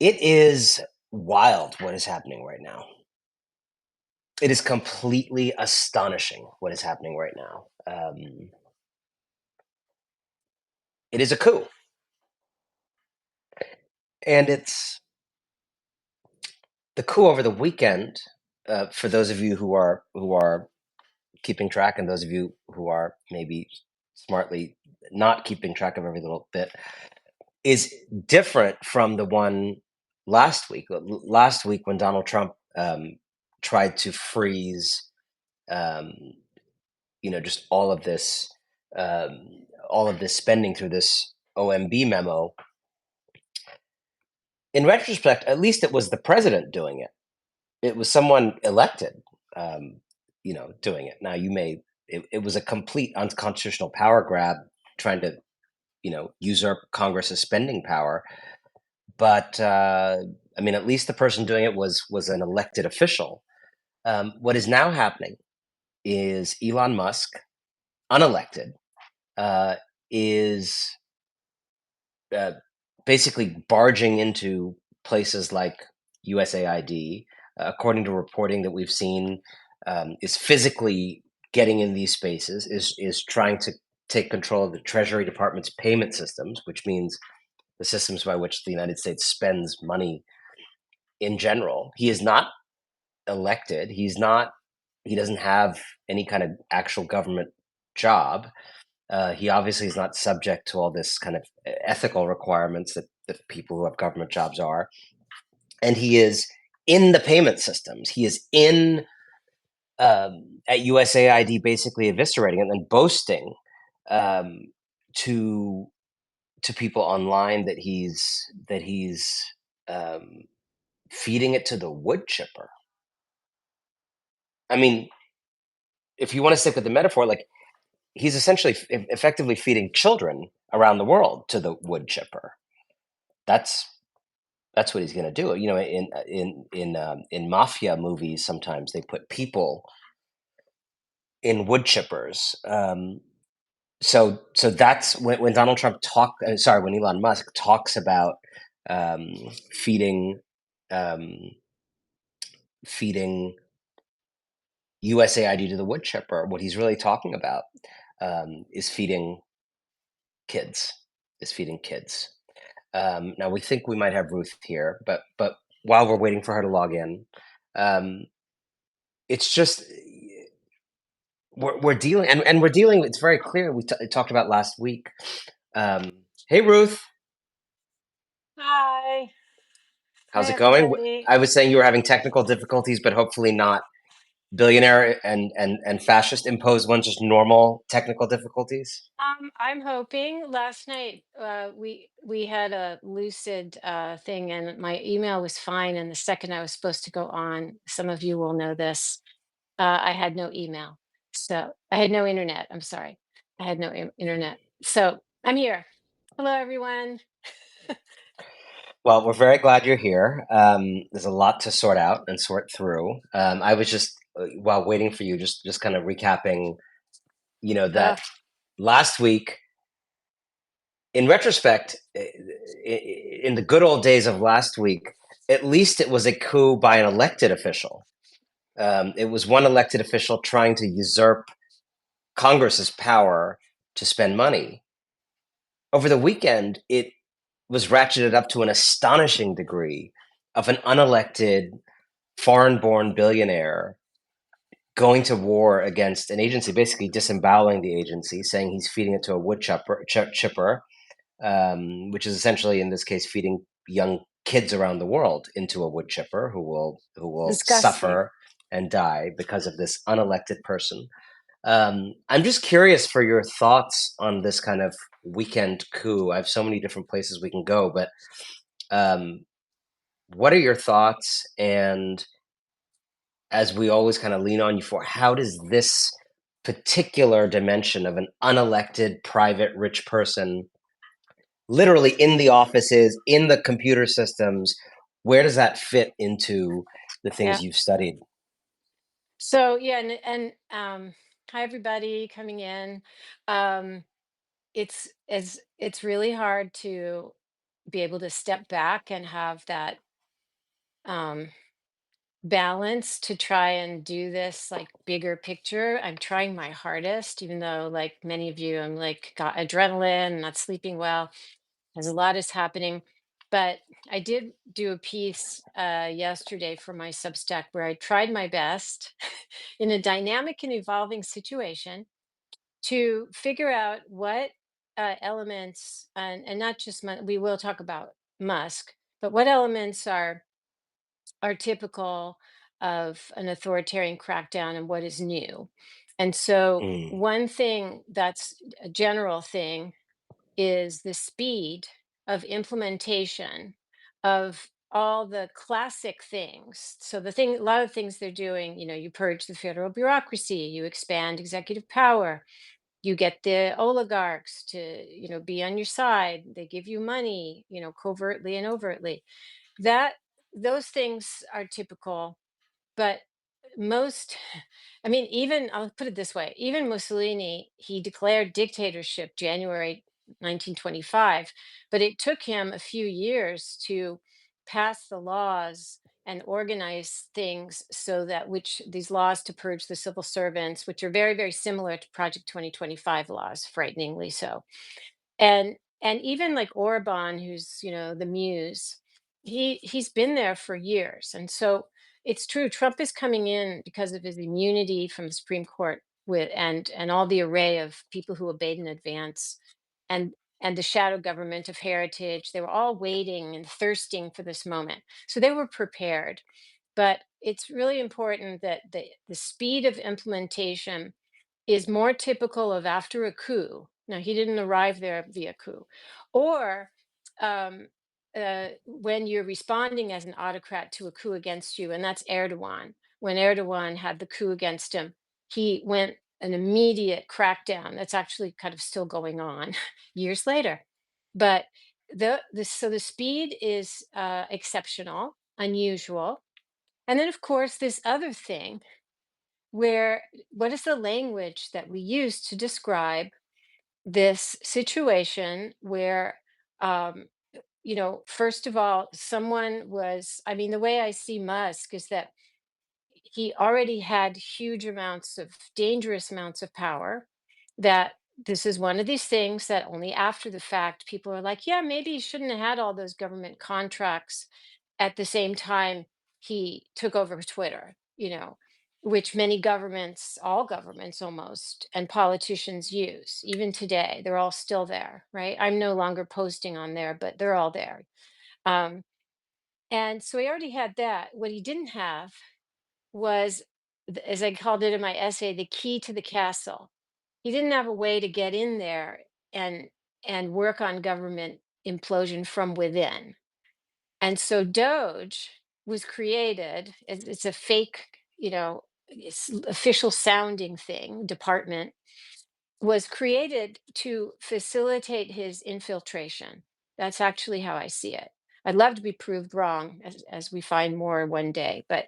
It is wild what is happening right now. It is completely astonishing what is happening right now. It is a coup, and it's the coup over the weekend. For those of you who are keeping track, and those of you who are maybe smartly not keeping track of every little bit, is different from the one last week. Last week, when Donald Trump tried to freeze um, just all of this spending through this OMB memo. In retrospect, at least it was the president doing it. It was someone elected, um, doing it. Now it was a complete unconstitutional power grab, trying to, usurp Congress's spending power. But I mean, at least the person doing it was an elected official. What is now happening is Elon Musk, unelected, uh, is uh, basically barging into places like USAID, according to reporting that we've seen, is physically getting in these spaces, is trying to take control of the Treasury Department's payment systems, which means the systems by which the United States spends money in general. He is not elected. He's not. He doesn't have any kind of actual government job. He obviously is not subject to all this kind of ethical requirements that people who have government jobs are. And he is in the payment systems. He is in at USAID, basically eviscerating it and then boasting um, to people online that he's um, feeding it to the wood chipper. I mean, if you want to stick with the metaphor, like he's essentially effectively feeding children around the world to the wood chipper. That's That's what he's gonna do. In mafia movies, sometimes they put people in wood chippers. So that's when Donald Trump when Elon Musk talks about um, feeding um, feeding USAID to the wood chipper. What he's really talking about is feeding kids. Is feeding kids. Now we think we might have Ruth here, but while we're waiting for her to log in, um, it's just we're dealing and we're dealing. It's very clear. Talked about last week. Um, hey Ruth, Hi. how's Hi, it going? everybody. I was saying you were having technical difficulties, but hopefully not billionaire and fascist imposed ones, just normal technical difficulties. I'm hoping last night we had a lucid thing and my email was fine. And the second I was supposed to go on, some of you will know this, I had no email. So I had no internet. I'm sorry. I had no internet. So I'm here. Hello, everyone. Well, we're very glad you're here. There's a lot to sort out and sort through. I was just while waiting for you, just kind of recapping, Uh, that last week. In retrospect, in the good old days of last week, at least it was a coup by an elected official. It was one elected official trying to usurp Congress's power to spend money. Over the weekend, it was ratcheted up to an astonishing degree of an unelected, foreign born billionaire going to war against an agency, basically disemboweling the agency, saying he's feeding it to a wood chipper, which is essentially, in this case, feeding young kids around the world into a wood chipper who will Disgusting. suffer and die because of this unelected person. I'm just curious for your thoughts on this kind of weekend coup. I have so many different places we can go, but um, what are your thoughts? And as we always kind of lean on you for, how does this particular dimension of an unelected, private, rich person, literally in the offices, in the computer systems, where does that fit into the things Yeah. you've studied? So yeah, and hi everybody coming in. Um, it's really hard to be able to step back and have that um, balance to try and do this like bigger picture. I'm trying my hardest, even though, like many of you, I'm like got adrenaline, not sleeping well. There's a lot is happening. But I did do a piece yesterday for my Substack where I tried my best in a dynamic and evolving situation to figure out what elements, and not just, we will talk about Musk, but what elements are typical of an authoritarian crackdown and what is new. And so, Mm, one thing that's a general thing is the speed of implementation of all the classic things. So a lot of things they're doing, you purge the federal bureaucracy, you expand executive power, you get the oligarchs to, be on your side, they give you money, covertly and overtly. That those things are typical, but most, I mean, even I'll put it this way, even Mussolini, he declared dictatorship January 1925, but it took him a few years to pass the laws and organize things so that, which these laws to purge the civil servants, which are very, very similar to Project 2025 laws, frighteningly so. And even like Orban, who's, the muse, he's been there for years. And so it's true, Trump is coming in because of his immunity from the Supreme Court, with and all the array of people who obeyed in advance, and and the shadow government of heritage. They were all waiting and thirsting for this moment, so they were prepared. But it's really important that the speed of implementation is more typical of after a coup. Now, he didn't arrive there via coup, or um, when you're responding as an autocrat to a coup against you, and that's Erdogan. When Erdogan had the coup against him, he went an immediate crackdown. That's actually kind of still going on years later. But the speed is exceptional, unusual, and then of course this other thing where, what is the language that we use to describe this situation where, um, first of all, someone was, I mean, the way I see Musk is that he already had huge amounts of dangerous amounts of power, that this is one of these things that only after the fact people are like, yeah, maybe he shouldn't have had all those government contracts at the same time he took over Twitter, which many governments, all governments almost, and politicians use even today. They're all still there, right? I'm no longer posting on there, but they're all there. um, and so he already had that. What he didn't have was, as I called it in my essay, the key to the castle. He didn't have a way to get in there and work on government implosion from within. And so Doge was created. It's a fake, it's official sounding thing. Department was created to facilitate his infiltration. That's actually how I see it. I'd love to be proved wrong as we find more one day. But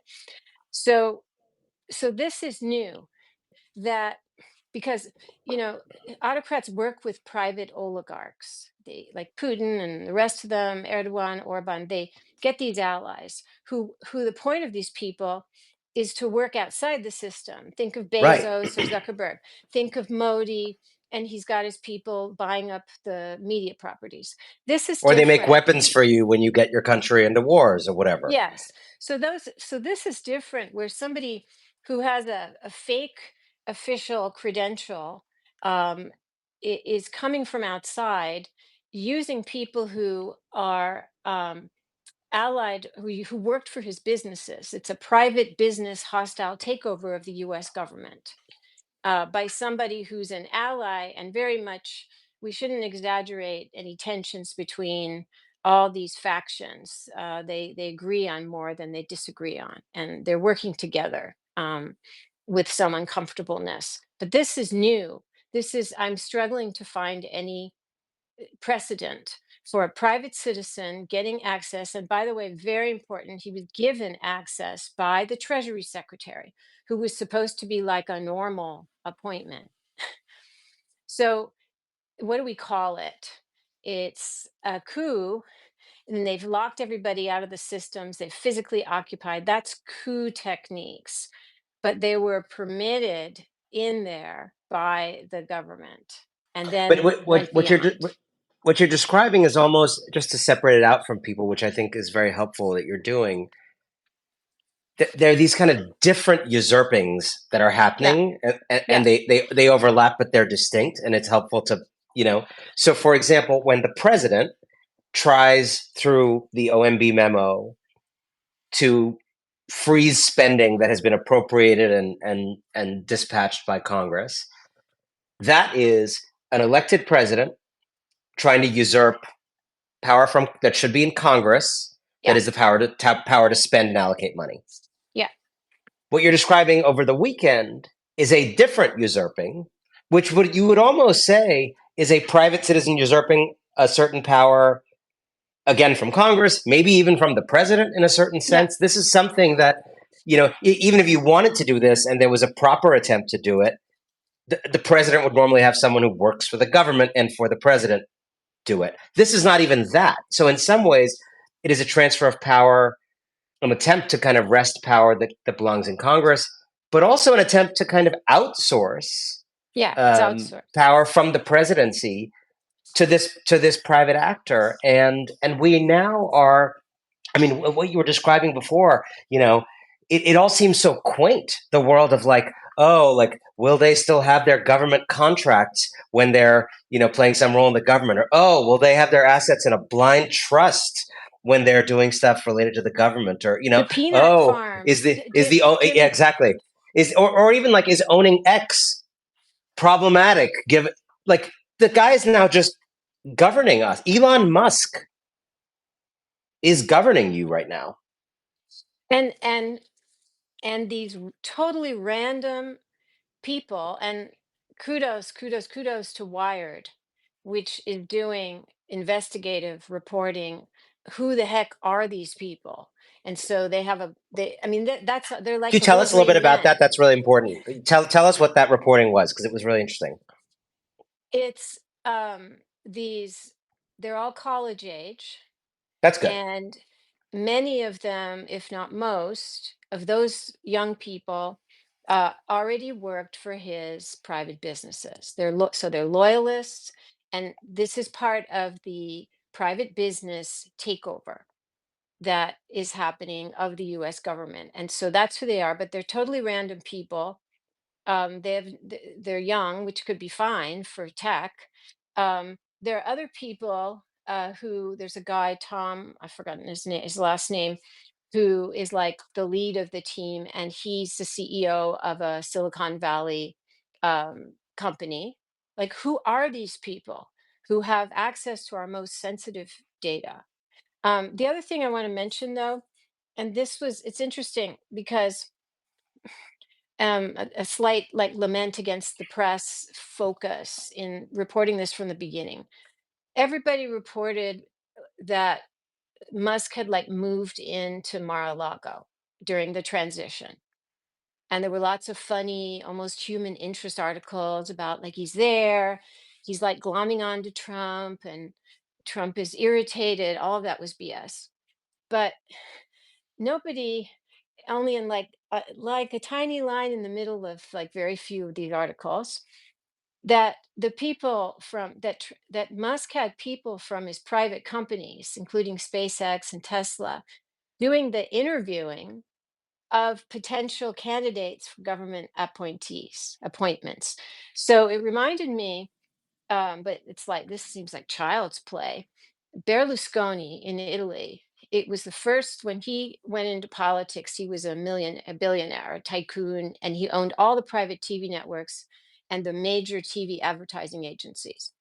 so this is new, that because, autocrats work with private oligarchs, they like Putin and the rest of them, Erdogan, Orban. They get these allies who the point of these people is to work outside the system. Think of right. Bezos or Zuckerberg. Think of Modi, and he's got his people buying up the media properties. This is Or they make different. weapons for you when you get your country into wars or whatever. Yes. So this is different, where somebody who has a fake official credential, um, is coming from outside, using people who are, allied, who worked for his businesses. It's a private business hostile takeover of the US government, by somebody who's an ally, and very much, we shouldn't exaggerate any tensions between all these factions. They agree on more than they disagree on, and they're working together, with some uncomfortableness. But this is new. I'm struggling to find any precedent for a private citizen getting access. And by the way, very important, he was given access by the Treasury Secretary, who was supposed to be like a normal appointment. So, what do we call it? It's a coup and they've locked everybody out of the systems. They've physically occupied. That's coup techniques, but they were permitted in there by the government and But then went beyond. what you're describing is almost, just to separate it out from people, which I think is very helpful that you're doing. There are these kind of different usurpings that are Yeah, happening, and yeah, they overlap, but they're distinct, and it's helpful to, you know. So, for example, when the president tries through the OMB memo to freeze spending that has been appropriated and dispatched by Congress, that is an elected president trying to usurp power from that should be in Congress, that yeah, is the power to spend and allocate money. yeah. What you're describing over the weekend is a different usurping, which would you would almost say is a private citizen usurping a certain power, again from Congress, maybe even from the president in a certain Yeah. sense. This is something that, even if you wanted to do this and there was a proper attempt to do it, the president would normally have someone who works for the government and for the president do it. This is not even that. So in some ways, it is a transfer of power, an attempt to kind of wrest power that belongs in Congress, but also an attempt to kind of outsource Yeah, it's outsourced. power from the presidency to this private actor, and we now are. I mean, what you were describing before, it all seems so quaint. The world of like, oh, like, will they still have their government contracts when they're, playing some role in the government? Or, oh, will they have their assets in a blind trust when they're doing stuff related to the government? Or, The peanut oh, farm. yeah, Jimmy, exactly. Or even like, is owning X problematic? Like, the guy is now just governing us. Elon Musk is governing you right now. and and and these totally random people, and kudos to Wired, which is doing investigative reporting. Who the heck are these people? And so they have I mean, that's they're Could like you the tell little us a little bit green about that? men. That's really important. Tell us what that reporting was, because it was really interesting. It's these they're all college age, That's good. and many of them, if not most of those young people, already worked for his private businesses. So they're loyalists, and this is part of the private business takeover that is happening of the US government. And so that's who they are, but they're totally random people. They're young, which could be fine for tech. There are other people who there's a guy, Tom, I've forgotten his last name, who is like the lead of the team, and he's the CEO of a Silicon Valley company. Like, who are these people who have access to our most sensitive data? The other thing I want to mention, though, and it's interesting because a slight like lament against the press focus in reporting this from the beginning. Everybody reported that Musk had like moved into Mar-a-Lago during the transition. And there were lots of funny, almost human interest articles about like he's there, he's like glomming on to Trump, and Trump is irritated. All of that was BS. But nobody, only in like a tiny line in the middle of like very few of these articles, that the people from that Musk had people from his private companies, including SpaceX and Tesla, doing the interviewing of potential candidates for government appointments. So it reminded me, but it's like this seems like child's play. Berlusconi in Italy. It was the first when he went into politics. He was a billionaire, a tycoon, and he owned all the private TV networks and the major TV advertising agencies.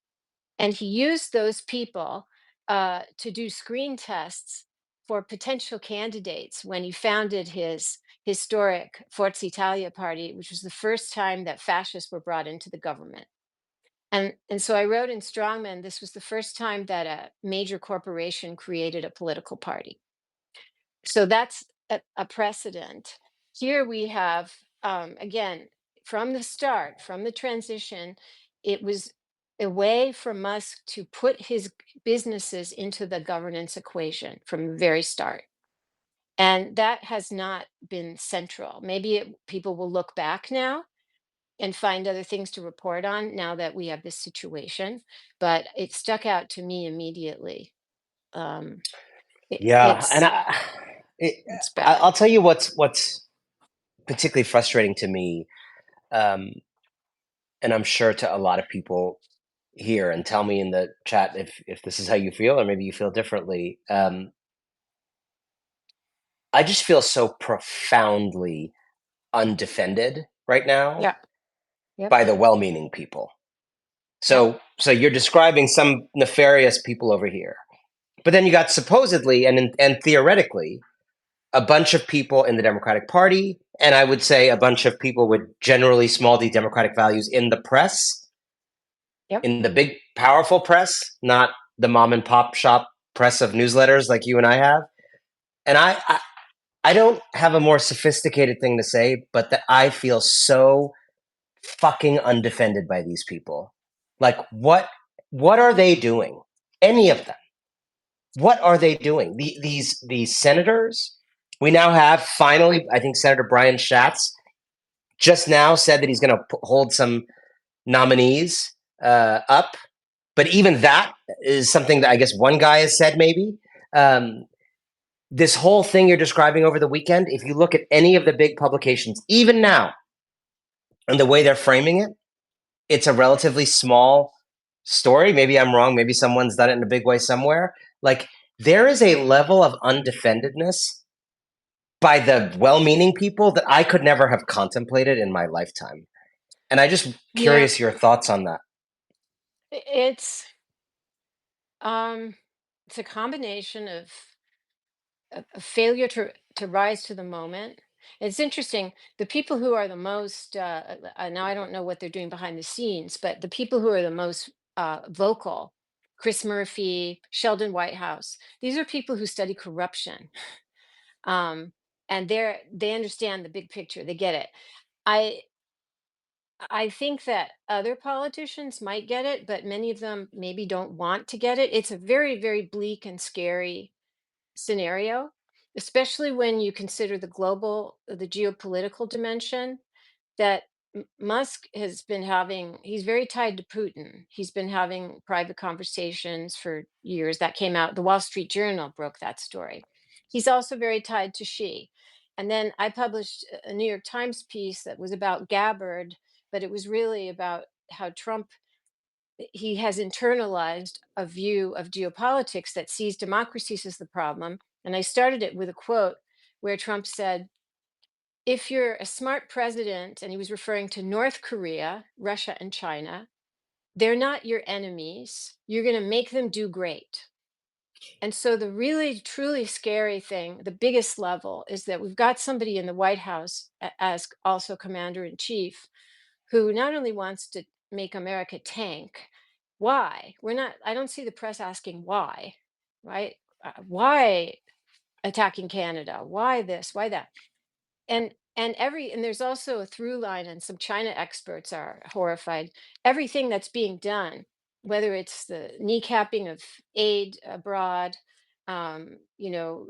And he used those people to do screen tests for potential candidates when he founded his historic Forza Italia party, which was the first time that fascists were brought into the government. And so I wrote in Strongman, this was the first time that a major corporation created a political party. So that's a precedent. Here we have, again, from the start, from the transition, it was a way for Musk to put his businesses into the governance equation from the very start. And that has not been central. Maybe people will look back now and find other things to report on now that we have this situation. But it stuck out to me immediately. Um, it, Yeah, and it's it, it's I'll bad. tell you what's particularly frustrating to me, um, and I'm sure to a lot of people here. And tell me in the chat if this is how you feel, or maybe you feel differently. I just feel so profoundly undefended right now Yeah. Yep. by the well-meaning people. Yep. So you're describing some nefarious people over here, but then you got supposedly and theoretically a bunch of people in the Democratic Party, and I would say a bunch of people with generally small d democratic values in the press, Yep. in the big powerful press, not the mom and pop shop press of newsletters like you and I have. And I don't have a more sophisticated thing to say, but that I feel so fucking undefended by these people. Like what are they doing? Any of them. What are they doing? These senators. We now have finally, I think Senator Brian Schatz just now said that he's going to hold some nominees up, but even that is something that I guess one guy has said maybe. Um, this whole thing you're describing over the weekend, if you look at any of the big publications, even now, and the way they're framing it, it's a relatively small story. Maybe I'm wrong. Maybe someone's done it in a big way somewhere. Like there is a level of undefendedness by the well-meaning people that I could never have contemplated in my lifetime. And I just Yeah. curious your thoughts on that. It's um it's a combination of a failure to rise to the moment. It's interesting. The people who are the most now I don't know what they're doing behind the scenes, but the people who are the most vocal, Chris Murphy, Sheldon Whitehouse, these are people who study corruption, um, and they understand the big picture. They get it. I I think that other politicians might get it, but many of them maybe don't want to get it. It's a very, very bleak and scary scenario, especially when you consider the geopolitical dimension that Musk has been having. He's very tied to Putin. He's been having private conversations for years. That came out. The Wall Street Journal broke that story. He's also very tied to Xi. And then I published a New York Times piece that was about Gabbard, but it was really about how Trump he has internalized a view of geopolitics that sees democracies as the problem. And I started it with a quote where Trump said, if you're a smart president, and he was referring to North Korea, Russia, and China, they're not your enemies. You're going to make them do great. And so the really, truly scary thing, the biggest level, is that we've got somebody in the White House as also commander in chief who not only wants to make America tank, why? We're not, I don't see the press asking why, right? Why attacking Canada? Why this? Why that? And there's also a through line, and some China experts are horrified. Everything that's being done, whether it's the kneecapping of aid abroad,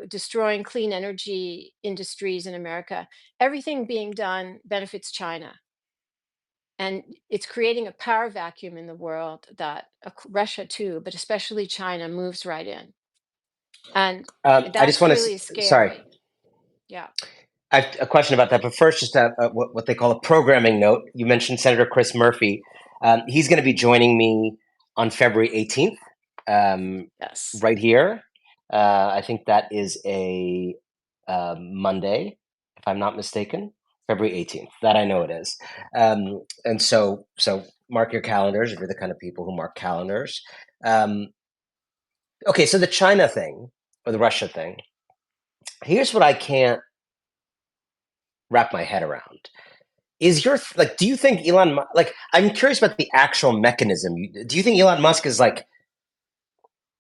destroying clean energy industries in America, everything being done benefits China, and it's creating a power vacuum in the world that Russia too, but especially China moves right in, and I just that's want really to, sorry, scary. Yeah. I have a question about that. But first, just what they call a programming note. You mentioned Senator Chris Murphy. He's going to be joining me on February 18th, Yes. right here. I think that is a Monday, if I'm not mistaken. February 18th. That I know it is. And so mark your calendars if you're the kind of people who mark calendars. Um, okay, so the China thing or the Russia thing. Here's what I can't wrap my head around. Is your like? Do you think like? I'm curious about the actual mechanism. Do you think Elon Musk is like?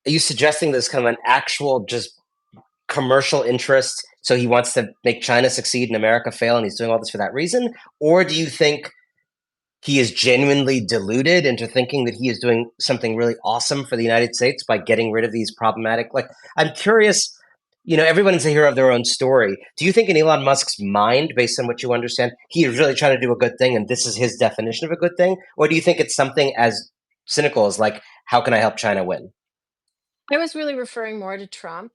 Are you suggesting there's kind of an actual just commercial interest? So he wants to make China succeed and America fail, and he's doing all this for that reason? Or do you think he is genuinely deluded into thinking that he is doing something really awesome for the United States by getting rid of these problematic. Like, I'm curious. Everyone is a hero of their own story. Do you think in Elon Musk's mind, based on what you understand, he is really trying to do a good thing, and this is his definition of a good thing, or do you think it's something as cynical as like, how can I help China win? I was really referring more to Trump,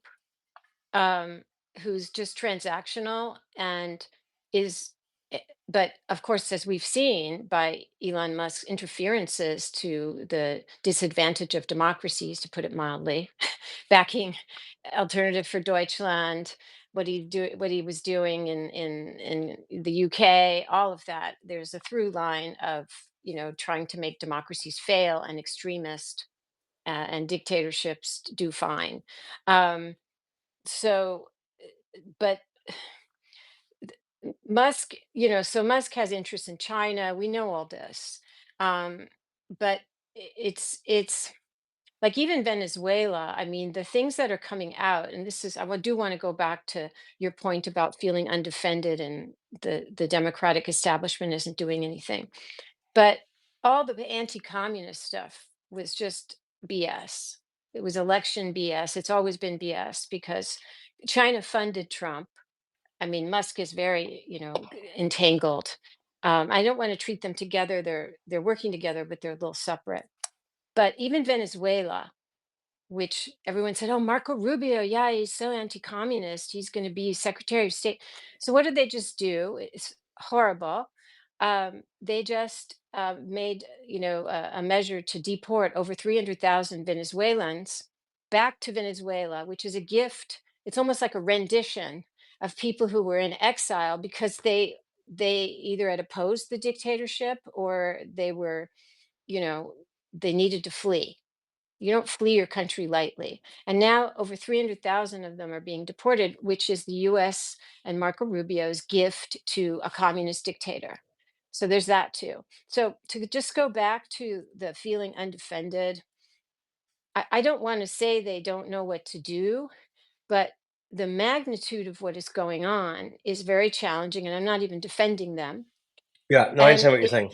um, who's just transactional and is, eh, but of course, as we've seen by Elon Musk's interferences to the disadvantage of democracies, to put it mildly, backing Alternative for Deutschland, what he was doing in the UK, all of that. There's a through line of trying to make democracies fail and extremist and dictatorships do fine. Um, so, but Musk, so Musk has interest in China. We know all this, um, but it's like even Venezuela. I mean, the things that are coming out, and this is do want to go back to your point about feeling undefended and the democratic establishment isn't doing anything. But all the anti-communist stuff was just BS. It was election BS. It's always been BS because China funded Trump. I mean, Musk is very, entangled. I don't want to treat them together. They're working together, but they're a little separate. But even Venezuela, which everyone said, "Oh, Marco Rubio, yeah, he's so anti-communist. He's going to be Secretary of State." So what did they just do? It's horrible. They just made, a measure to deport over 300,000 Venezuelans back to Venezuela, which is a gift. It's almost like a rendition of people who were in exile because they either had opposed the dictatorship or they were, you know, they needed to flee. You don't flee your country lightly. And now over 300,000 of them are being deported, which is the US and Marco Rubio's gift to a communist dictator. So there's that too. So to just go back to the feeling undefended, I don't want to say they don't know what to do, but the magnitude of what is going on is very challenging. And I'm not even defending them. Yeah, no, I And understand what you're saying.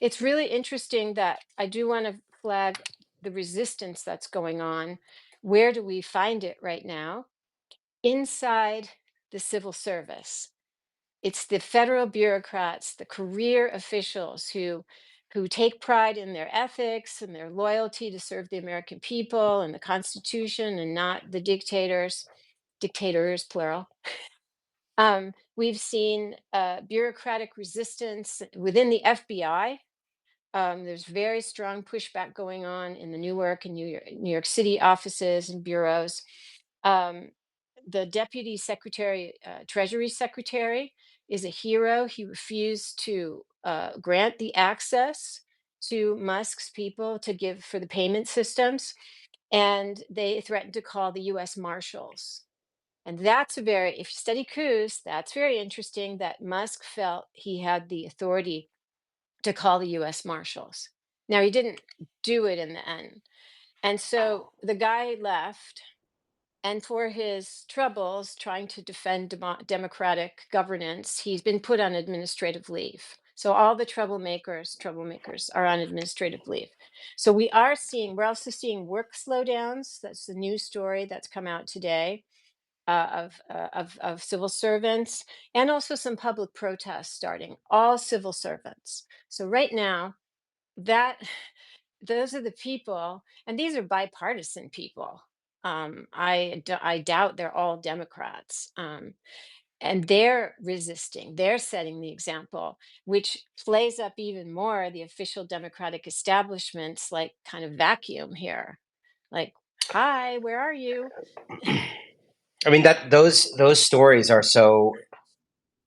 it's really interesting that I do want to flag the resistance that's going on. Where do we find it right now? Inside the civil service. It's the federal bureaucrats, the career officials who take pride in their ethics and their loyalty to serve the American people and the Constitution and not the dictators plural. We've seen bureaucratic resistance within the FBI. There's very strong pushback going on in the Newark and New York City offices and bureaus. Um, the deputy secretary, Treasury secretary, is a hero. He refused to grant the access to Musk's people to give for the payment systems, and they threatened to call the U.S. Marshals. And that's if you study coups, that's very interesting that Musk felt he had the authority to call the US Marshals. Now, he didn't do it in the end. And so the guy left, and for his troubles trying to defend democratic governance, he's been put on administrative leave. So all the troublemakers are on administrative leave. So we're also seeing work slowdowns. That's the news story that's come out today of civil servants, and also some public protests starting. All civil servants. So right now, that those are the people, and these are bipartisan people. I doubt they're all Democrats. And they're resisting, they're setting the example, which plays up even more the official Democratic establishment's like kind of vacuum here. Like, hi, where are you? I mean, that those stories are so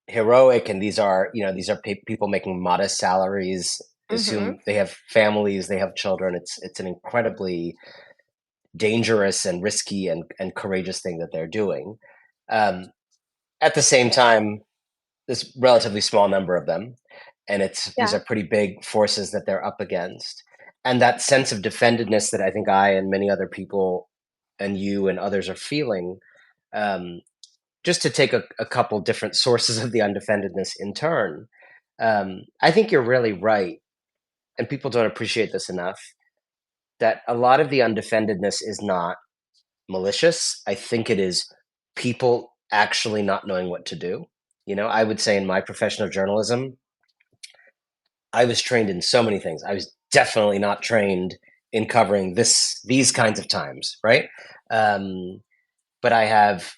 heroic, and these are people making modest salaries, Hmm. assume they have families, they have children. It's an incredibly dangerous and risky and courageous thing that they're doing. Um, at the same time, this relatively small number of them, and these Yeah. are pretty big forces that they're up against. And that sense of defendedness that I think I and many other people and you and others are feeling, um, just to take a couple different sources of the undefendedness in turn. I think you're really right. and people don't appreciate this enough, that a lot of the undefendedness is not malicious. I think it is people actually not knowing what to do. I would say in my profession of journalism, I was trained in so many things. I was definitely not trained in covering these kinds of times, right? Um, but I have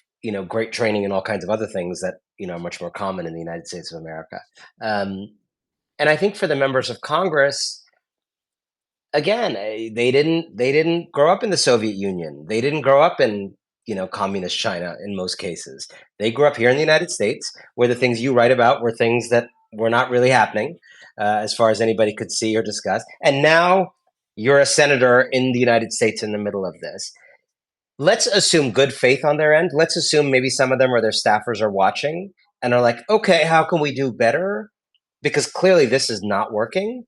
great training in all kinds of other things that are much more common in the United States of America. Um, and I think for the members of Congress, again, they didn't grow up in the Soviet Union. They didn't grow up in communist China in most cases. They grew up here in the United States, where the things you write about were things that were not really happening, as far as anybody could see or discuss. And now you're a senator in the United States in the middle of this. Let's assume good faith on their end. Let's assume maybe some of them or their staffers are watching and are like, okay, how can we do better? Because clearly this is not working.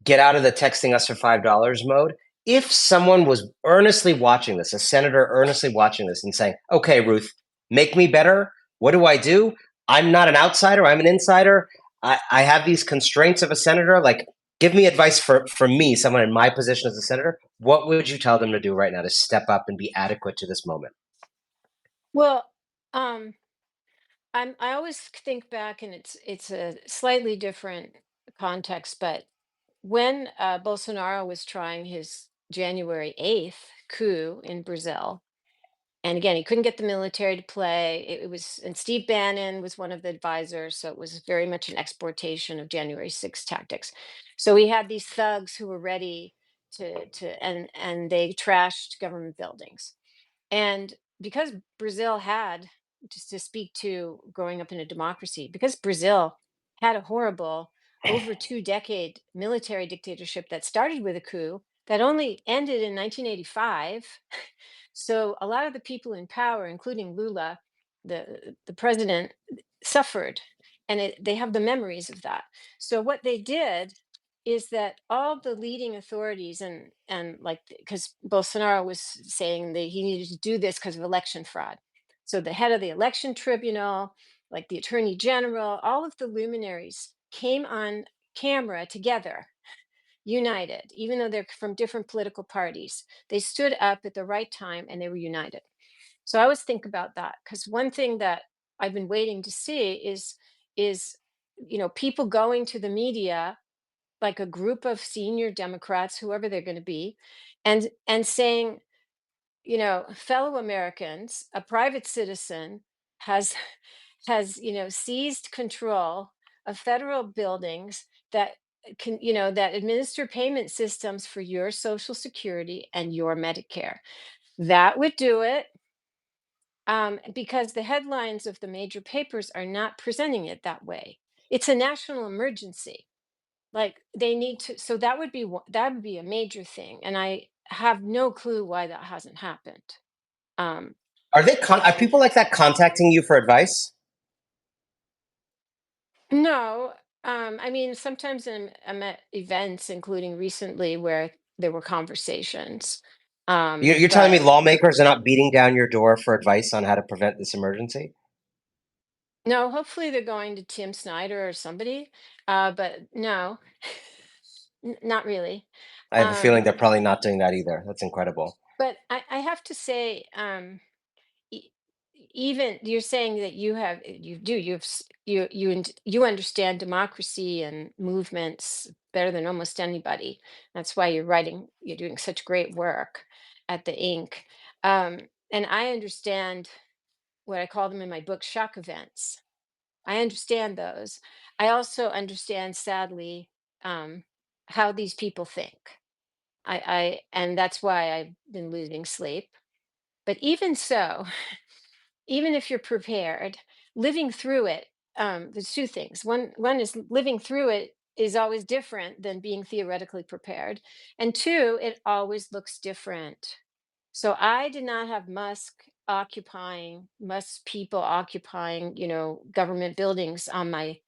Get out of the texting us for $5 mode. If someone was earnestly watching this, a senator earnestly watching this and saying, okay, Ruth, make me better. What do I do? I'm not an outsider, I'm an insider. I have these constraints of a senator. Like, give me advice for me, someone in my position as a senator. What would you tell them to do right now to step up and be adequate to this moment? Well, um, I always think back, and it's a slightly different context, but when Bolsonaro was trying his January 8th coup in Brazil, and again, he couldn't get the military to play. It was, and Steve Bannon was one of the advisors, so it was very much an exportation of January 6th tactics. So he had these thugs who were ready and they trashed government buildings. And because Brazil had, just to speak to growing up in a democracy, because Brazil had a horrible over 2 decade military dictatorship that started with a coup that only ended in 1985. So a lot of the people in power, including Lula, the president, suffered, and they have the memories of that. So what they did is that all the leading authorities, and like, because Bolsonaro was saying that he needed to do this because of election fraud. So the head of the election tribunal, like the attorney general, all of the luminaries came on camera together, united, even though they're from different political parties. They stood up at the right time and they were united. So I always think about that, because one thing that I've been waiting to see is people going to the media, like a group of senior Democrats, whoever they're going to be, and saying, fellow Americans, a private citizen has seized control of federal buildings that that administer payment systems for your Social Security and your Medicare. That would do it, because the headlines of the major papers are not presenting it that way. It's a national emergency. Like, they need to, so that would be a major thing, and I have no clue why that hasn't happened. Um, Are people like that contacting you for advice? no, I mean, sometimes I'm at events, including recently, where there were conversations. You're telling me But lawmakers are not beating down your door for advice on how to prevent this emergency? no, hopefully they're going to Tim Snyder or somebody. But no, not really. I have a feeling Um, they're probably not doing that either. That's incredible. but I have to say, e- even you're saying that you do you've s- you understand democracy and movements better than almost anybody. That's why you're doing such great work at the Inc. um, and I understand what I call them in my book, shock events. I understand those. I also understand, sadly, um, how these people think. And that's why I've been losing sleep. But even so, even if you're prepared, living through it, there's two things. One is living through it is always different than being theoretically prepared. And two, it always looks different. So I did not have Musk people occupying, government buildings on my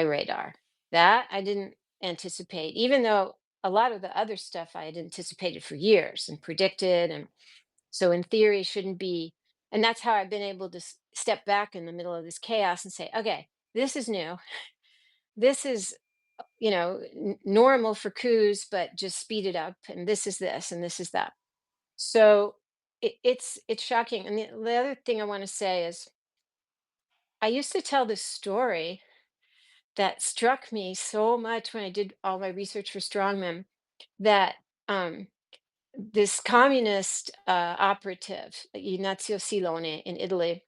radar. That I didn't anticipate, even though a lot of the other stuff I had anticipated for years and predicted. And so in theory, shouldn't be. And that's how I've been able to step back in the middle of this chaos and say, okay, this is new. This is normal for coups, but just speed it up. And this is this, and this is that. So it's shocking. And the other thing I want to say is, I used to tell this story that struck me so much when I did all my research for strongmen, that um, this communist operative, Ignazio Silone in Italy,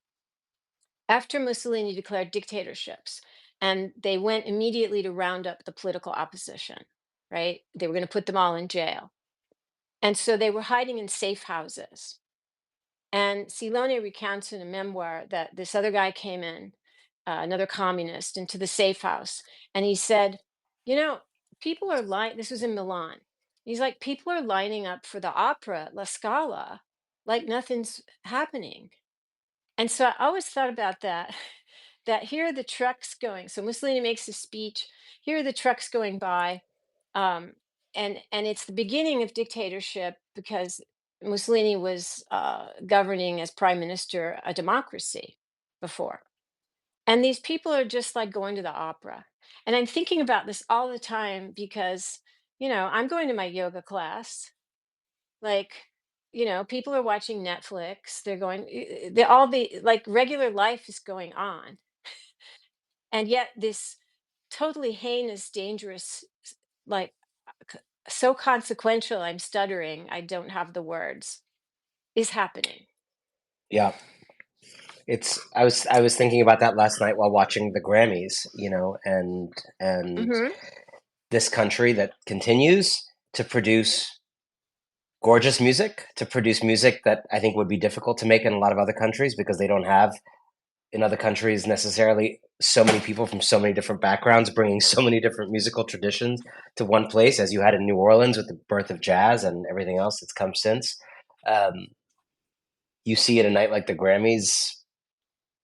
after Mussolini declared dictatorships, and they went immediately to round up the political opposition, right? They were going to put them all in jail. And so they were hiding in safe houses. And Silone recounts in a memoir that this other guy came in, another communist, into the safe house. And he said, you know, people are lying. This was in Milan. He's like, people are lining up for the opera, La Scala, like nothing's happening. And so I always thought about that, that here are the trucks going. So Mussolini makes a speech. Here are the trucks going by, um, and it's the beginning of dictatorship, because Mussolini was governing as prime minister a democracy before, and these people are just like going to the opera. And I'm thinking about this all the time because I'm going to my yoga class, like, people are watching Netflix. They're going, they all the like regular life is going on. And yet this totally heinous, dangerous, like so consequential, I'm stuttering, I don't have the words, is happening. Yeah. I was thinking about that last night while watching the Grammys, and Hmm. this country that continues to produce gorgeous music, to produce music that I think would be difficult to make in a lot of other countries because they don't have in other countries necessarily so many people from so many different backgrounds bringing so many different musical traditions to one place, as you had in New Orleans with the birth of jazz and everything else that's come since. Um, you see at a night like the Grammys,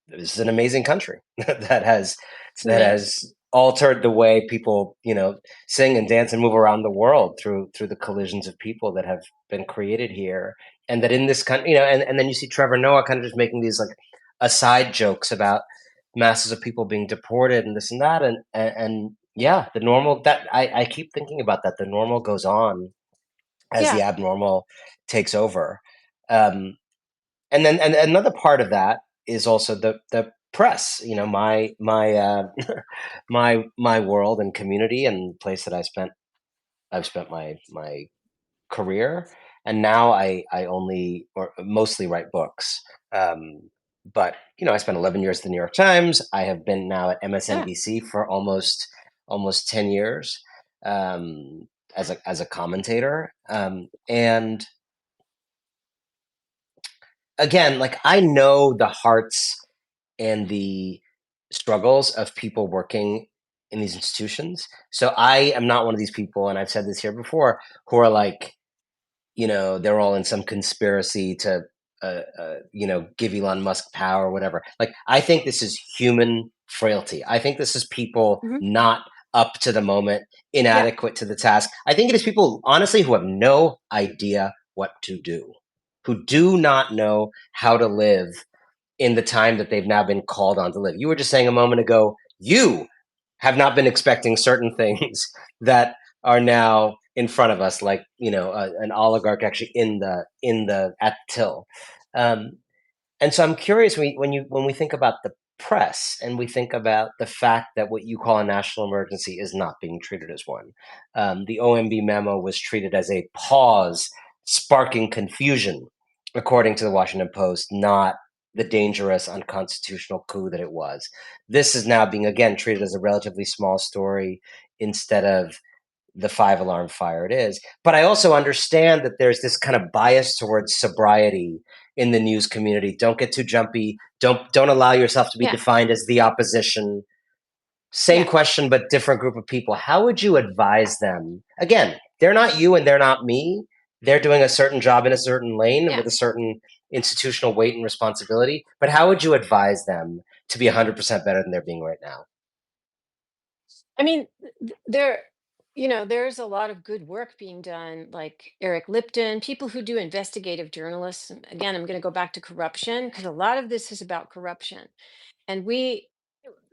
this is an amazing country that has It's that amazing. has altered the way people sing and dance and move around the world through the collisions of people that have been created here, and that in this country, and then you see Trevor Noah kind of just making these like aside jokes about masses of people being deported and this and that, and yeah, the normal, that I keep thinking about, that the normal goes on as the Yeah. abnormal takes over. um and another part of that is also the press. My my world and community and place that I've spent my career, and now I only or mostly write books. But I spent 11 years at the New York Times. I have been now at Yeah. MSNBC for almost 10 years, as a commentator, and again, like, I know the hearts and the struggles of people working in these institutions. So I am not one of these people, and I've said this here before, who are like, they're all in some conspiracy to, give Elon Musk power or whatever. Like, I think this is human frailty. I think this is people Hmm. not up to the moment, Yeah. inadequate to the task. I think it is people, honestly, who have no idea what to do, who do not know how to live in the time that they've now been called on to live. You were just saying a moment ago, you have not been expecting certain things that are now in front of us, like an oligarch actually in the at the till. Um, and so I'm curious, when we think about the press and we think about the fact that what you call a national emergency is not being treated as one. The OMB memo was treated as a pause, sparking confusion, according to the Washington Post, not the dangerous, unconstitutional coup that it was. This is now being again treated as a relatively small story instead of the five-alarm fire it is. But I also understand that there's this kind of bias towards sobriety in the news community. Don't get too jumpy. Don't allow yourself to be Yeah. defined as the opposition. Same Yeah. question, but different group of people. How would you advise them? Again, they're not you and they're not me. They're doing a certain job in a certain lane Yeah. with a certain institutional weight and responsibility. But how would you advise them to be 100% better than they're being right now? I mean, there's a lot of good work being done, like Eric Lipton, people who do investigative journalists. And again, I'm going to go back to corruption, because a lot of this is about corruption. And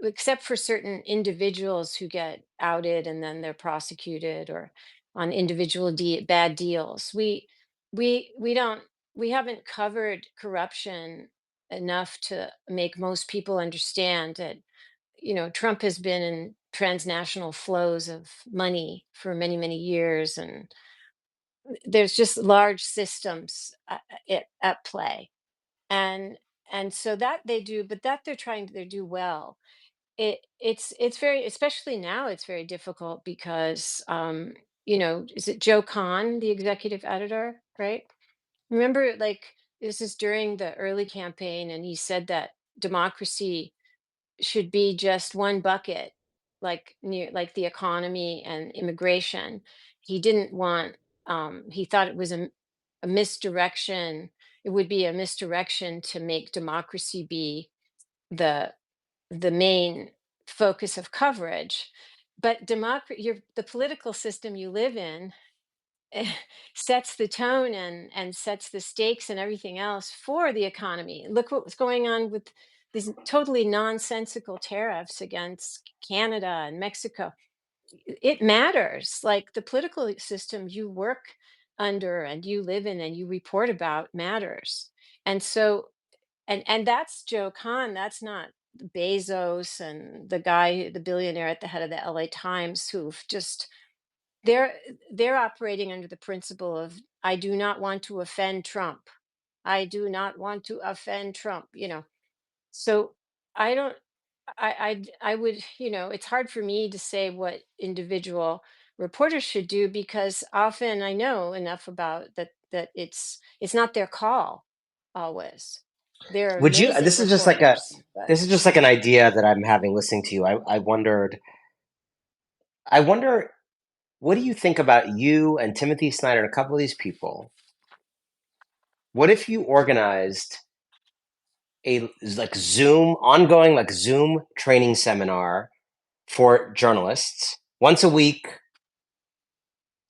except for certain individuals who get outed and then they're prosecuted, or on individual bad deals. We don't, we haven't covered corruption enough to make most people understand that, Trump has been in transnational flows of money for many, many years, and there's just large systems at play. And so that they do, but that they're trying to they do well. It's very, especially now, it's very difficult because, is it Joe Kahn, the executive editor, right? Remember, like, this is during the early campaign, and he said that democracy should be just one bucket, like near, like the economy and immigration. He didn't want, he thought it was a misdirection. It would be a misdirection to make democracy be the main focus of coverage. But the political system you live in, eh, sets the tone and sets the stakes and everything else for the economy. Look what was going on with these totally nonsensical tariffs against Canada and Mexico. It matters. Like, the political system you work under and you live in and you report about matters. And so, and that's Joe Kahn. That's not Bezos and the guy, the billionaire at the head of the LA Times, who've just, they're they're operating under the principle of, I do not want to offend Trump. I do not want to offend Trump. So I don't, I would, it's hard for me to say what individual reporters should do, because often I know enough about that it's not their call always. They're Would you? amazing reporters, but This is just like an idea that I'm having listening to you. I wonder, what do you think about you and Timothy Snyder and a couple of these people? What if you organized a like Zoom ongoing like Zoom training seminar for journalists once a week,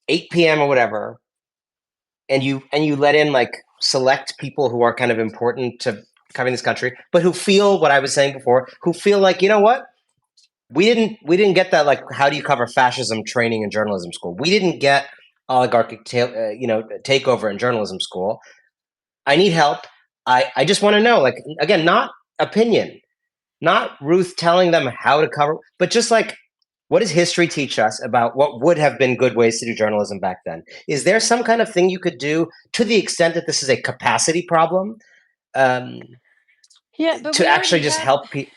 8 p.m. or whatever, and you let in like select people who are kind of important to covering this country, but who feel what I was saying before, who feel like, you know what, we didn't get that, like, how do you cover fascism training in journalism school? We didn't get oligarchic takeover in journalism school. I need help. I just want to know, like, again, not opinion, not Ruth telling them how to cover, but just like, what does history teach us about what would have been good ways to do journalism back then? Is there some kind of thing you could do, to the extent that this is a capacity problem, um, yeah, but to we actually already just have, help people?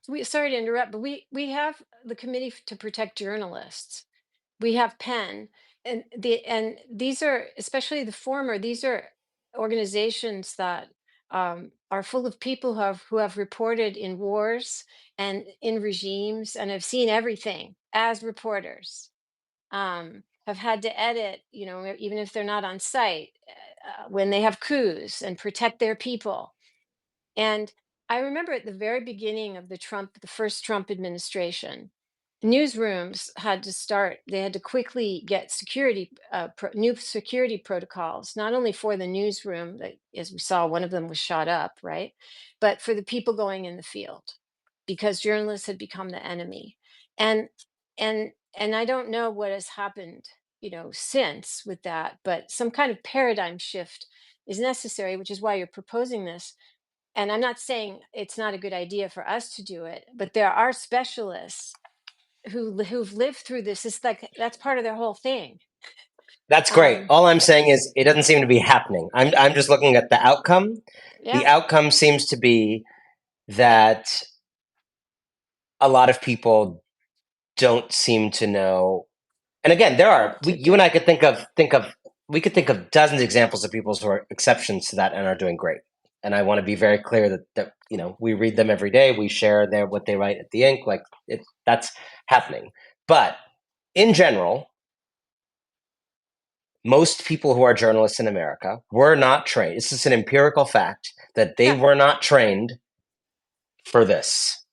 we, sorry to interrupt, but we have the Committee to Protect Journalists. We have Penn, and these are, especially the former, these are organizations that, are full of people who have reported in wars and in regimes and have seen everything as reporters, have had to edit, even if they're not on site, when they have coups, and protect their people. And I remember at the very beginning of the first Trump administration, newsrooms had to start, they had to quickly get new security protocols, not only for the newsroom, that, as we saw, one of them was shot up, right? But for the people going in the field, because journalists had become the enemy. And, and I don't know what has happened, since with that, but some kind of paradigm shift is necessary, which is why you're proposing this. And I'm not saying it's not a good idea for us to do it, but there are specialists who've lived through this. It's like that's part of their whole thing. That's great. Um, All I'm saying is it doesn't seem to be happening. I'm just looking at the outcome. The yeah, outcome seems to be that a lot of people don't seem to know. And again, what to you do. and I could we could think of dozens of examples of people who are exceptions to that and are doing great. And I want to be very clear that we read them every day. We share what they write at the ink, like that's happening. But in general, most people who are journalists in America were not trained. This is an empirical fact that they Yeah, were not trained for this.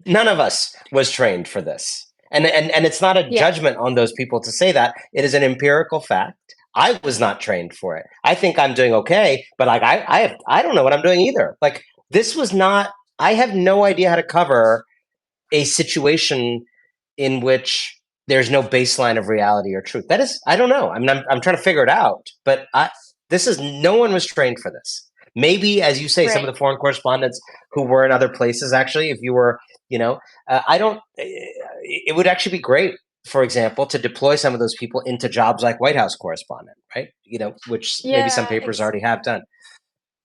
None of us was trained for this. And it's not a yeah, judgment on those people to say that. It is an empirical fact. I was not trained for it. I think I'm doing okay, but like I don't know what I'm doing either. Like, this was not. I have no idea how to cover. a situation in which there's no baseline of reality or truth. That is, I don't know. I'm trying to figure it out, but this is, no one was trained for this. Maybe, as you say, some of Right. the foreign correspondents who were in other places, actually, if you were, I don't, it would actually be great, for example, to deploy some of those people into jobs like White House correspondent, right? Which maybe some Yeah, papers already have done.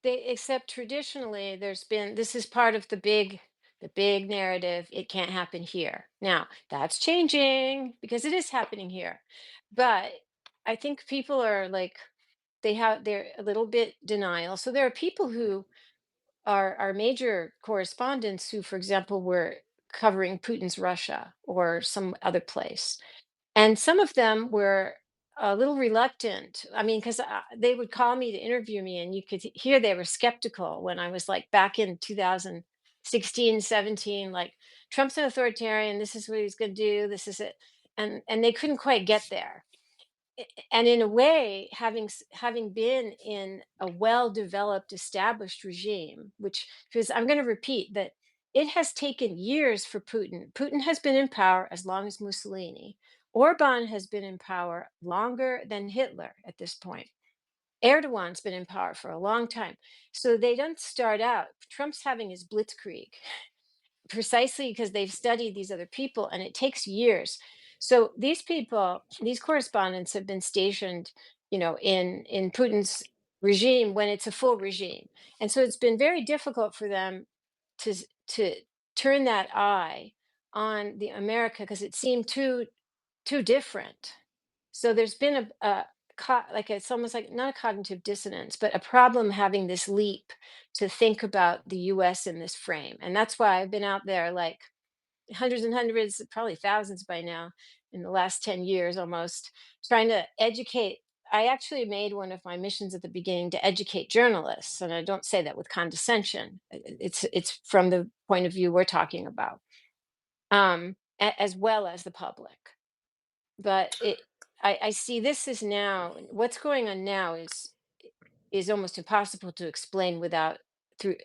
except traditionally there's been, this is part of the big narrative, it can't happen here. Now, that's changing because it is happening here. But I think people are like, they're a little bit denial. So there are people who are major correspondents who, for example, were covering Putin's Russia or some other place. And some of them were a little reluctant. I mean, because they would call me to interview me, and you could hear they were skeptical when I was like back in 2016, 17, like Trump's an authoritarian. This is what he's going to do. This is it. And they couldn't quite get there. And in a way, having been in a well-developed, established regime, which, because I'm going to repeat that it has taken years for Putin. Putin has been in power as long as Mussolini. Orban has been in power longer than Hitler at this point. Erdogan's been in power for a long time. So they don't start out. Trump's having his blitzkrieg precisely because they've studied these other people, and it takes years. So these people, these correspondents have been stationed, in Putin's regime when it's a full regime. And so it's been very difficult for them to turn that eye on the America, because it seemed too different. So there's been like, it's almost like not a cognitive dissonance, but a problem having this leap to think about the US in this frame. And that's why I've been out there like hundreds and hundreds, probably thousands by now, in the last 10 years almost, trying to educate. I actually made one of my missions at the beginning to educate journalists, and I don't say that with condescension. It's from the point of view we're talking about, as well as the public. But I see this is now, what's going on now is almost impossible to explain without, through,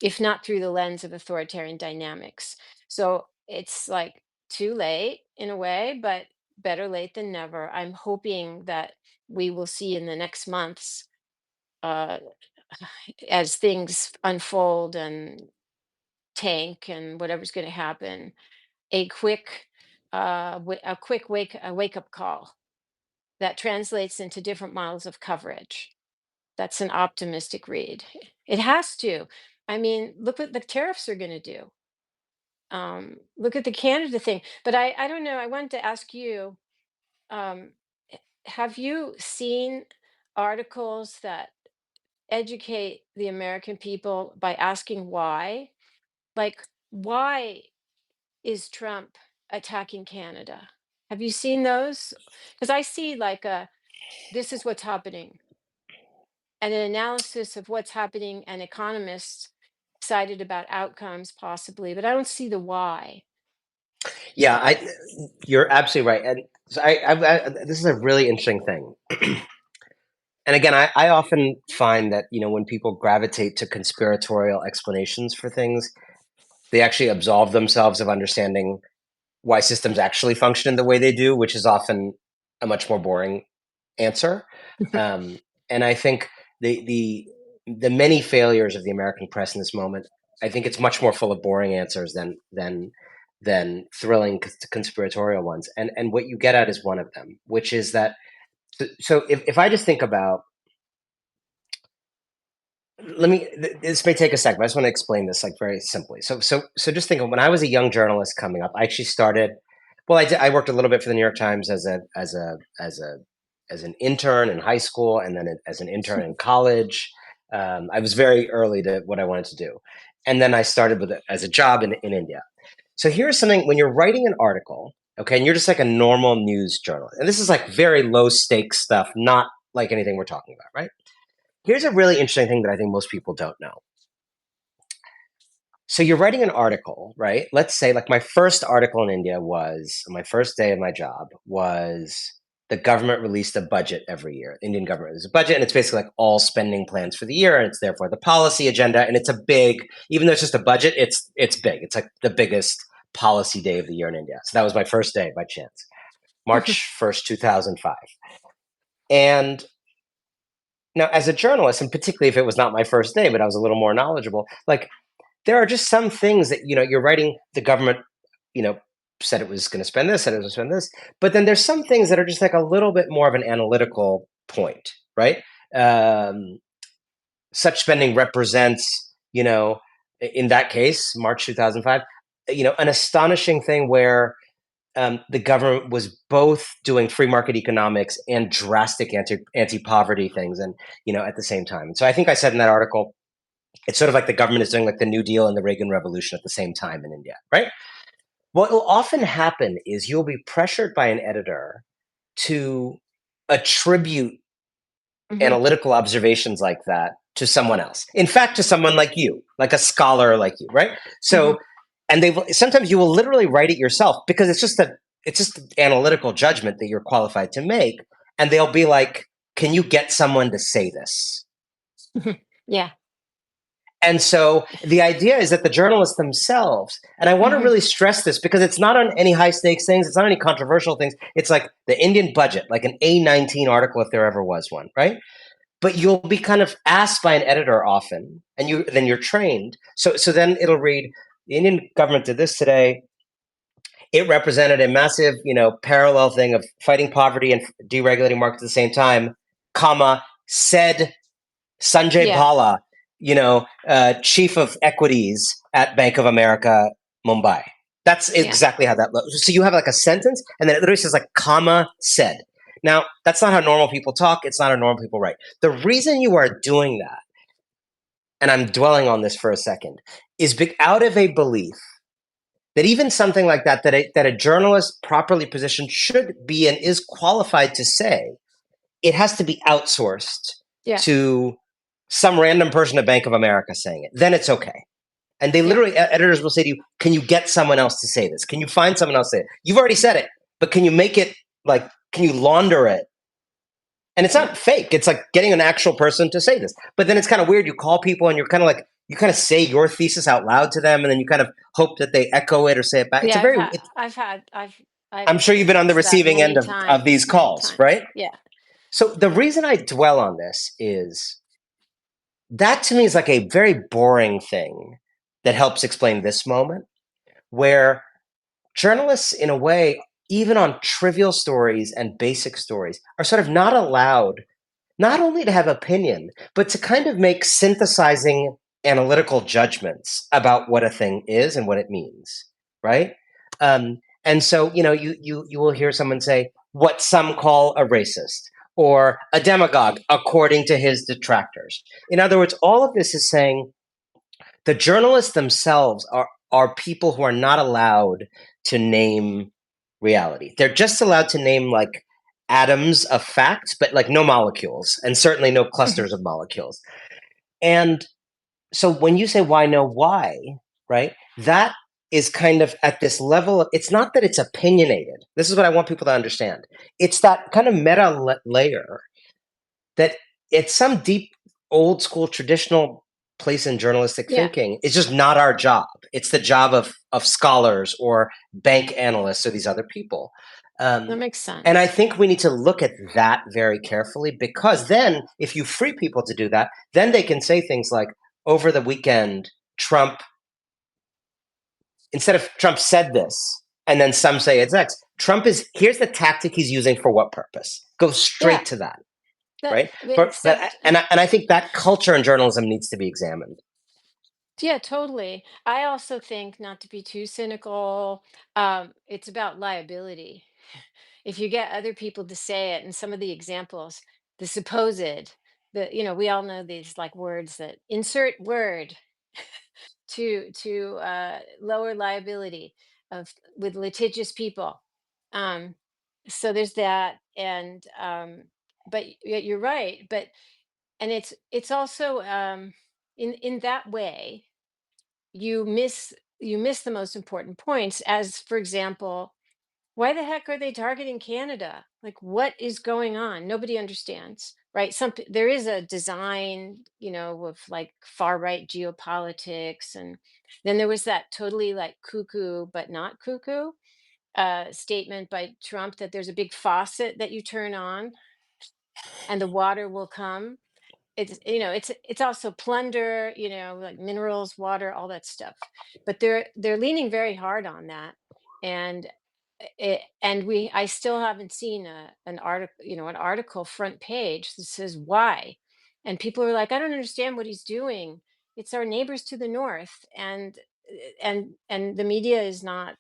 if not through the lens of authoritarian dynamics. So it's like too late in a way, but better late than never. I'm hoping that we will see in the next months, uh, as things unfold and tank and whatever's going to happen, a quick a wake up call that translates into different models of coverage. That's an optimistic read. It has to. I mean, look what the tariffs are going to do. Look at the Canada thing. But I don't know. I wanted to ask you, um, have you seen articles that educate the American people by asking why? Like, why is Trump attacking Canada? Have you seen those? Because I see like this is what's happening, and an analysis of what's happening, and economists excited about outcomes possibly, but I don't see the why. Yeah, you're absolutely right. And so this is a really interesting thing. And again, I often find that, when people gravitate to conspiratorial explanations for things, they actually absolve themselves of understanding why systems actually function in the way they do, which is often a much more boring answer. Um, and I think the many failures of the American press in this moment, I think it's much more full of boring answers than thrilling conspiratorial ones. And what you get at is one of them, which is that, so if I just think about, this may take a second, but I just want to explain this like very simply. So just think of when I was a young journalist coming up, I actually started, well, I worked a little bit for the New York Times as an intern in high school, and then as an intern in college. I was very early to what I wanted to do, and then I started with it as a job in India. So here's something: when you're writing an article, okay, and you're just like a normal news journalist, and this is like very low stakes stuff, not like anything we're talking about, right? Here's a really interesting thing that I think most people don't know. So you're writing an article, right? Let's say, like, my first article in India was, my first day of my job was, the government released a budget every year. Indian government releases a budget, and it's basically like all spending plans for the year, and it's therefore the policy agenda, and it's a big, even though it's just a budget, it's big. It's like the biggest policy day of the year in India. So that was my first day by chance, March 1st, 2005. And now, as a journalist, and particularly if it was not my first day, but I was a little more knowledgeable, like there are just some things that, you're writing the government, you know, said it was going to spend this, said it was going to spend this. But then there's some things that are just like a little bit more of an analytical point, right? Um, Such spending represents, in that case, March 2005, an astonishing thing where the government was both doing free market economics and drastic anti poverty things, and at the same time. And so I think I said in that article, it's sort of like the government is doing like the New Deal and the Reagan Revolution at the same time in India, right? What will often happen is you'll be pressured by an editor to attribute Hmm. analytical observations like that to someone else. In fact, to someone like you, like a scholar like you, right? Hmm. So, and they sometimes you will literally write it yourself because it's just an analytical judgment that you're qualified to make, and they'll be like, "Can you get someone to say this?" Yeah. And so the idea is that the journalists themselves, and I want to Hmm. really stress this because it's not on any high stakes things, it's not any controversial things. It's like the Indian budget, like an A19 article if there ever was one, right? But you'll be kind of asked by an editor often, and you're trained. So then it'll read, the Indian government did this today. It represented a massive, parallel thing of fighting poverty and deregulating markets at the same time, comma, said Sanjay Yeah. Bhalla, chief of equities at Bank of America, Mumbai. That's Yeah. exactly how that looks. So you have like a sentence, and then it literally says like comma said. Now that's not how normal people talk. It's not how normal people write. The reason you are doing that, and I'm dwelling on this for a second, is out of a belief that even something like that a journalist properly positioned should be and is qualified to say, it has to be outsourced Yeah. to some random person at Bank of America saying it. Then it's okay. And they Yeah. literally, editors will say to you, "Can you get someone else to say this? Can you find someone else to say it? You've already said it, but can you make it like, can you launder it?" And it's Yeah. not fake. It's like getting an actual person to say this. But then it's kind of weird. You call people and you're kind of like, you kind of say your thesis out loud to them, and then you kind of hope that they echo it or say it back. It's Yeah. a very, I've I'm sure you've been on the experienced that receiving end many of these times, many calls, times. right? Yeah. So the reason I dwell on this is that to me is like a very boring thing that helps explain this moment where journalists, in a way, even on trivial stories and basic stories, are sort of not allowed not only to have opinion, but to kind of make synthesizing analytical judgments about what a thing is and what it means, right? And so, you will hear someone say what some call a racist or a demagogue, according to his detractors. In other words, all of this is saying the journalists themselves are people who are not allowed to name reality. They're just allowed to name like atoms of fact, but like no molecules, and certainly no Mhm. clusters of molecules. And so when you say why no why, right? That is kind of at this level. It's not that it's opinionated. This is what I want people to understand. It's that kind of meta layer that it's some deep old school traditional place in journalistic Yeah. thinking. It's just not our job. It's the job of scholars or bank analysts or these other people. That um, makes and I sense. think we need to look at that very carefully, because then if you free people to do that, then they can say things like, over the weekend Trump, instead of Trump said this and then some say it's X, Trump is, here's the tactic he's using for what purpose. Go Yeah. straight to that, That, right? But except, and I think that culture in journalism needs to be examined. yeah, totally. I also think, not to be too cynical, it's about liability. If you get other people to say it, and some of the examples, the supposed, we all know these like words that insert word to lower liability of with litigious people. Um, so there's that, and but you're right. But and it's also in that way you miss the most important points, as for example, why the heck are they targeting Canada? Like, what is going on? Nobody understands, right? There is a design, of like far right geopolitics, and then there was that totally like cuckoo but not cuckoo statement by Trump that there's a big faucet that you turn on and the water will come. It's also plunder, like minerals, water, all that stuff. But they're leaning very hard on that. And I still haven't seen an article front page that says why. And people are like, I don't understand what he's doing. It's our neighbors to the north. And the media is not,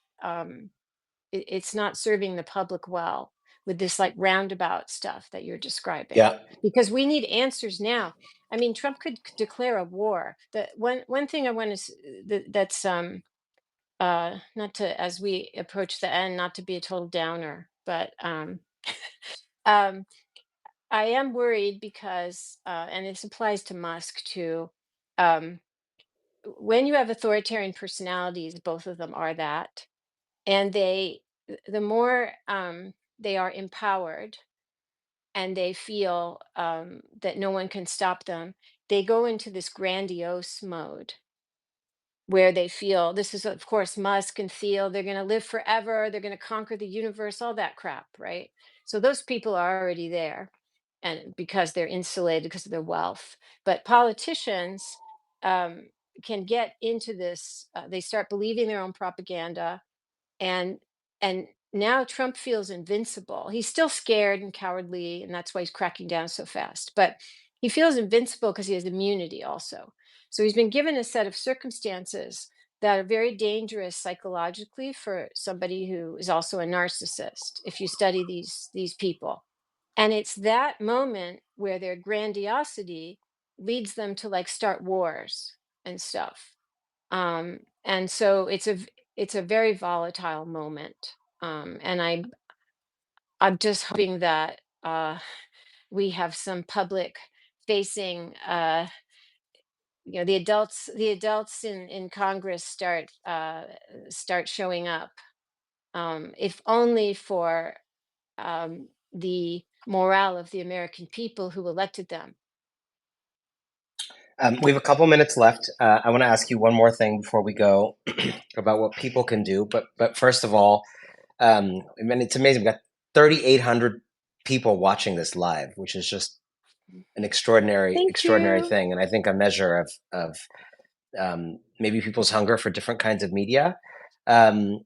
it's not serving the public well with this like roundabout stuff that you're describing, Yeah. because we need answers now. I mean, Trump could declare a war. The one thing I want to that's not to, as we approach the end, not to be a total downer, but um I am worried because and this applies to Musk too. um when you have authoritarian personalities, both of them are that, and the more they are empowered and they feel that no one can stop them, they go into this grandiose mode where they feel, this is of course Musk and Thiel, they're going to live forever, they're going to conquer the universe, all that crap, right? So those people are already there, and because they're insulated because of their wealth. But politicians um, can get into this, they start believing their own propaganda, and and now Trump feels invincible. He's still scared and cowardly, and that's why he's cracking down so fast. But he feels invincible because he has immunity also. So he's been given a set of circumstances that are very dangerous psychologically for somebody who is also a narcissist, if you study these people. And it's that moment where their grandiosity leads them to like start wars and stuff. And so it's a very volatile moment. And I'm just hoping that we have some public facing, the adults in Congress start showing up, if only for the morale of the American people who elected them. We have a couple minutes left. I want to ask you one more thing before we go about what people can do. But first of all, I mean, it's amazing. We've got 3,800 people watching this live, which is just an Thank extraordinary you. thing. And I think a measure of maybe people's hunger for different kinds of media. Um,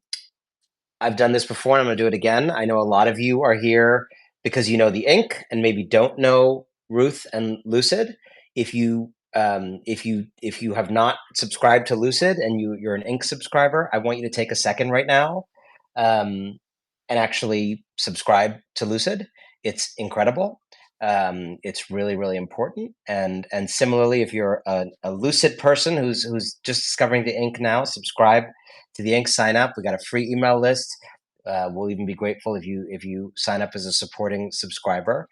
I've done this before and I'm going to do it again. I know a lot of you are here because you know the ink and maybe don't know Ruth and Lucid. If you have not subscribed to Lucid and you're an ink subscriber, I want you to take a second right now um, and actually subscribe to Lucid. It's incredible. It's really, really important. And similarly, if you're a Lucid person who's just discovering the ink now, subscribe to the ink. Sign up. We got a free email list. We'll even be grateful if you sign up as a supporting subscriber.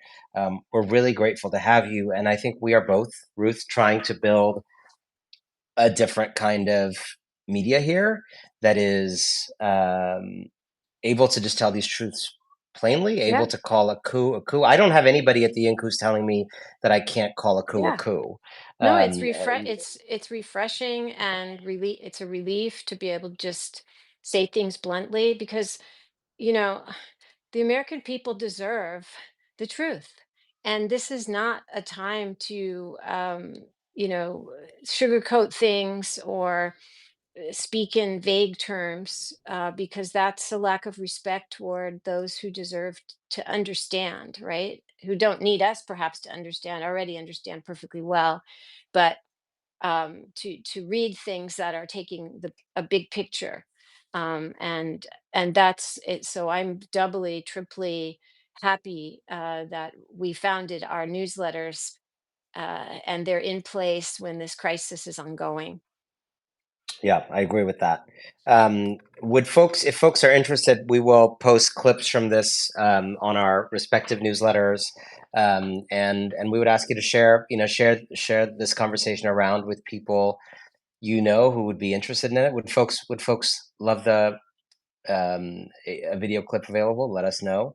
We're really grateful to have you, and I think we are both, Ruth, trying to build a different kind of media here that is able to just tell these truths plainly, able Yeah, to call a coup a coup. I don't have anybody at the ink who's telling me that I can't call a coup a yeah. coup. No, Um, it's refreshing and it's a relief to be able to just say things bluntly, because you know the American people deserve the truth. And this is not a time to sugarcoat things or speak in vague terms, because that's a lack of respect toward those who deserve to understand, right? Who don't need us perhaps to understand, already understand perfectly well, but to read things that are taking a big picture, and that's it. So I'm doubly, triply happy that we founded our newsletters, and they're in place when this crisis is ongoing. Yeah, I agree with that. If folks are interested, we will post clips from this on our respective newsletters, and we would ask you to share this conversation around with people who would be interested in it. Would folks love a video clip available, let us know.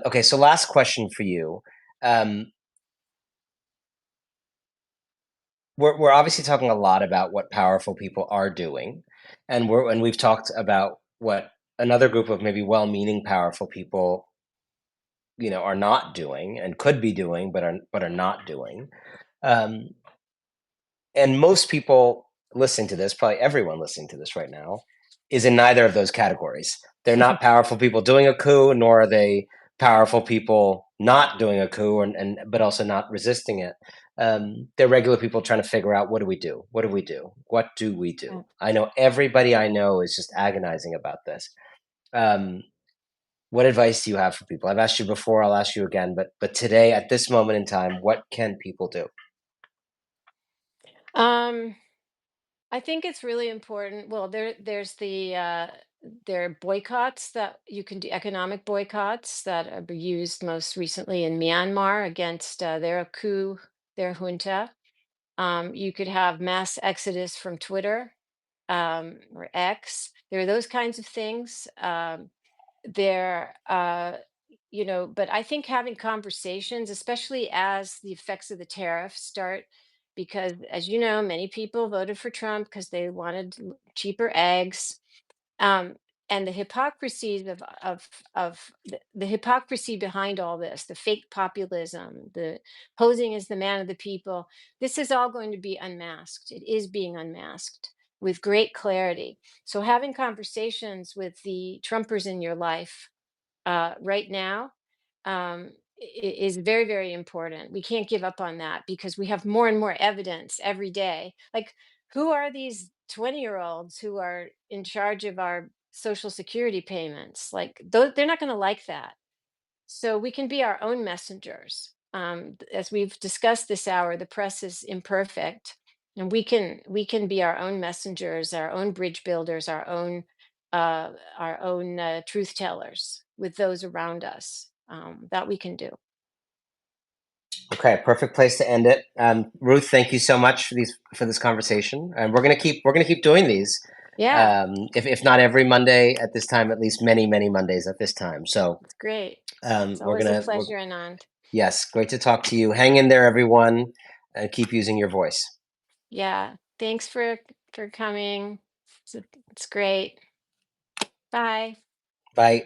Okay, so last question for you. Um, we're obviously talking a lot about what powerful people are doing, and we've talked about what another group of maybe well-meaning powerful people, are not doing and could be doing, but are not doing. Um, and most people listening to this, probably everyone listening to this right now, is in neither of those categories. They're not powerful people doing a coup, nor are they powerful people not doing a coup, and but also not resisting it. They're regular people trying to figure out, what do we do? What do we do? What do we Yeah. do? I know everybody I know is just agonizing about this. Um, what advice do you have for people? I've asked you before, I'll ask you again, but today, at this moment in time, what can people do? Um, I think it's really important. Well, there are boycotts that you can do, economic boycotts that are used most recently in Myanmar against their coup, their junta. You could have mass exodus from Twitter, or X. There are those kinds of things. There, but I think having conversations, especially as the effects of the tariffs start, because as you know, many people voted for Trump because they wanted cheaper eggs. um, and the hypocrisies of the hypocrisy behind all this, the fake populism, the posing as the man of the people, this is all going to be unmasked. It is being unmasked with great clarity. So having conversations with the Trumpers in your life right now, is very, very important. We can't give up on that because we have more and more evidence every day. Like, who are these 20-year-olds who are in charge of our social security payments? Like, they're not going to like that. So we can be our own messengers. As we've discussed this hour, the press is imperfect, and we can be our own messengers, our own bridge builders, our own truth tellers with those around us. That we can do. Okay, perfect place to end it. Ruth, thank you so much for this conversation, and we're gonna keep doing these. Yeah, If not every Monday at this time, at least many many Mondays at this time. So it's great. It's we're always a gonna we're pleasure, Anand. yes, great to talk to you. Hang in there, everyone, and keep using your voice. Yeah, thanks for coming. It's, it's great. Bye. Bye.